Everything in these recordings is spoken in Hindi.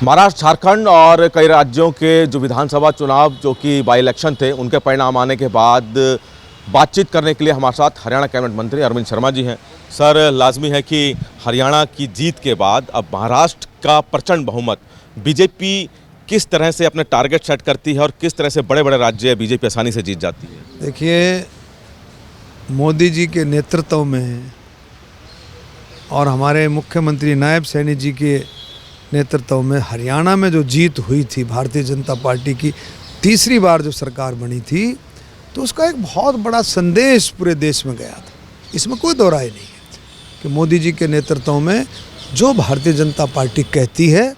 महाराष्ट्र, झारखंड और कई राज्यों के जो विधानसभा चुनाव जो कि बाई इलेक्शन थे, उनके परिणाम आने के बाद बातचीत करने के लिए हमारे साथ हरियाणा कैबिनेट मंत्री अरविंद शर्मा जी हैं। सर, लाजमी है कि हरियाणा की जीत के बाद अब महाराष्ट्र का प्रचंड बहुमत बीजेपी किस तरह से अपने टारगेट सेट करती है और किस तरह से बड़े बड़े राज्य बीजेपी आसानी से जीत जाती है। देखिए, मोदी जी के नेतृत्व में और हमारे मुख्यमंत्री नायब सैनी जी के नेतृत्व में हरियाणा में जो जीत हुई थी भारतीय जनता पार्टी की, तीसरी बार जो सरकार बनी थी, तो उसका एक बहुत बड़ा संदेश पूरे देश में गया था। इसमें कोई दो राय नहीं है कि मोदी जी के नेतृत्व में जो भारतीय जनता पार्टी कहती है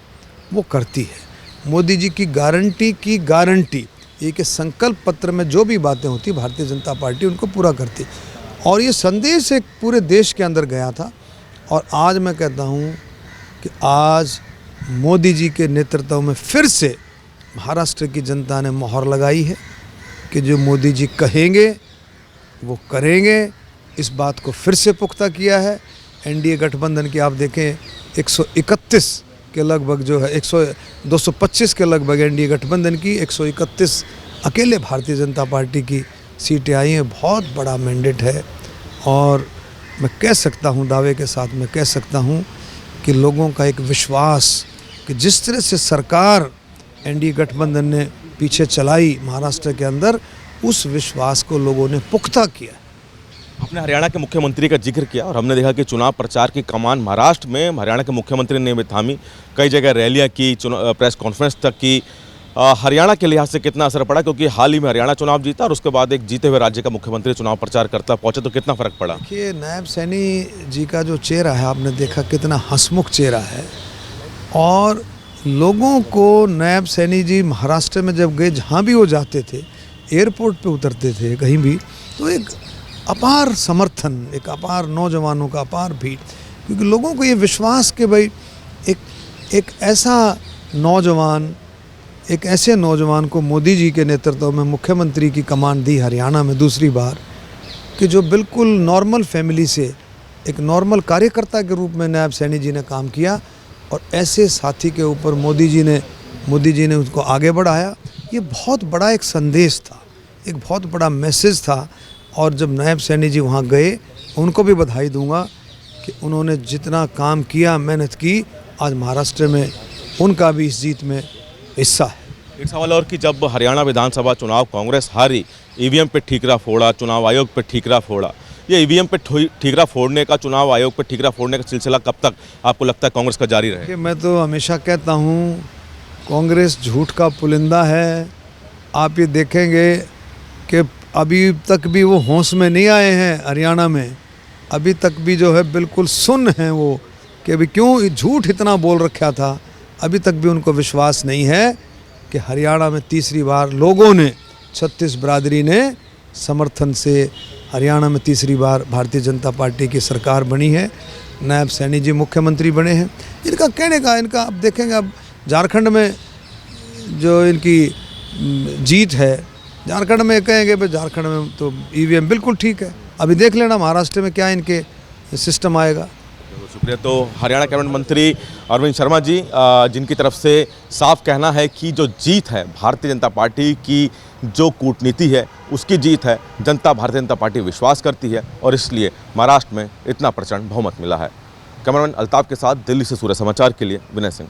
वो करती है। मोदी जी की गारंटी ये कि संकल्प पत्र में जो भी बातें होती भारतीय जनता पार्टी उनको पूरा करती, और ये संदेश एक पूरे देश के अंदर गया था। और आज मैं कहता हूँ कि आज मोदी जी के नेतृत्व में फिर से महाराष्ट्र की जनता ने मोहर लगाई है कि जो मोदी जी कहेंगे वो करेंगे। इस बात को फिर से पुख्ता किया है। एनडीए गठबंधन की आप देखें 131 के लगभग जो है 225 के लगभग एनडीए गठबंधन की, 131 अकेले भारतीय जनता पार्टी की सीटें आई हैं। बहुत बड़ा मैंडेट है और मैं कह सकता हूँ, दावे के साथ मैं कह सकता हूँ कि लोगों का एक विश्वास कि जिस तरह से सरकार एनडीए गठबंधन ने पीछे चलाई महाराष्ट्र के अंदर, उस विश्वास को लोगों ने पुख्ता किया। आपने हरियाणा के मुख्यमंत्री का जिक्र किया और हमने देखा कि चुनाव प्रचार की कमान महाराष्ट्र में हरियाणा के मुख्यमंत्री ने भी थामी, कई जगह रैलियां की, प्रेस कॉन्फ्रेंस तक की। हरियाणा के लिहाज से कितना असर पड़ा, क्योंकि हाल ही में हरियाणा चुनाव जीता और उसके बाद एक जीते हुए राज्य का मुख्यमंत्री चुनाव प्रचार करता पहुंचे, तो कितना फर्क पड़ा? देखिए, नायब सैनी जी का जो चेहरा है, आपने देखा कितना हंसमुख चेहरा है। और लोगों को नायब सैनी जी महाराष्ट्र में जब गए, जहाँ भी वो जाते थे, एयरपोर्ट पे उतरते थे कहीं भी, तो एक अपार समर्थन, एक अपार नौजवानों का अपार भीड़, क्योंकि लोगों को ये विश्वास कि भाई एक ऐसा नौजवान, एक ऐसे नौजवान को मोदी जी के नेतृत्व में मुख्यमंत्री की कमान दी हरियाणा में दूसरी बार, कि जो बिल्कुल नॉर्मल फैमिली से एक नॉर्मल कार्यकर्ता के रूप में नायब सैनी जी ने काम किया, और ऐसे साथी के ऊपर मोदी जी ने उसको आगे बढ़ाया। ये बहुत बड़ा एक संदेश था, एक बहुत बड़ा मैसेज था। और जब नायब सैनी जी वहाँ गए, उनको भी बधाई दूंगा कि उन्होंने जितना काम किया, मेहनत की, आज महाराष्ट्र में उनका भी इस जीत में हिस्सा है। एक सवाल और कि जब हरियाणा विधानसभा चुनाव कांग्रेस हारी, ईवीएम पे ठीकरा फोड़ा, चुनाव आयोग पे ठीकरा फोड़ा, ये ईवीएम पे ठीकरा फोड़ने का, चुनाव आयोग पे ठीकरा फोड़ने का सिलसिला कब तक आपको लगता है कांग्रेस का जारी रहेगा? मैं तो हमेशा कहता हूँ, कांग्रेस झूठ का पुलिंदा है। आप ये देखेंगे कि अभी तक भी वो होश में नहीं आए हैं हरियाणा में। अभी तक भी जो है बिल्कुल सुन्न हैं वो, कि अभी क्यों झूठ इतना बोल रखा था। अभी तक भी उनको विश्वास नहीं है कि हरियाणा में तीसरी बार लोगों ने, 36 बिरादरी ने समर्थन से हरियाणा में तीसरी बार भारतीय जनता पार्टी की सरकार बनी है। नायब सैनी जी मुख्यमंत्री बने हैं। इनका कहने का, इनका अब देखेंगे, अब झारखंड में जो इनकी जीत है, झारखंड में कहेंगे भाई झारखंड में तो ईवीएम बिल्कुल ठीक है। अभी देख लेना महाराष्ट्र में क्या इनके सिस्टम आएगा। शुक्रिया। तो हरियाणा कैबिनेट मंत्री अरविंद शर्मा जी, जिनकी तरफ से साफ कहना है कि जो जीत है भारतीय जनता पार्टी की, जो कूटनीति है उसकी जीत है, जनता भारतीय जनता पार्टी विश्वास करती है और इसलिए महाराष्ट्र में इतना प्रचंड बहुमत मिला है। कैमरामैन अल्ताफ के साथ दिल्ली से सूर्य समाचार के लिए विनय सिंह।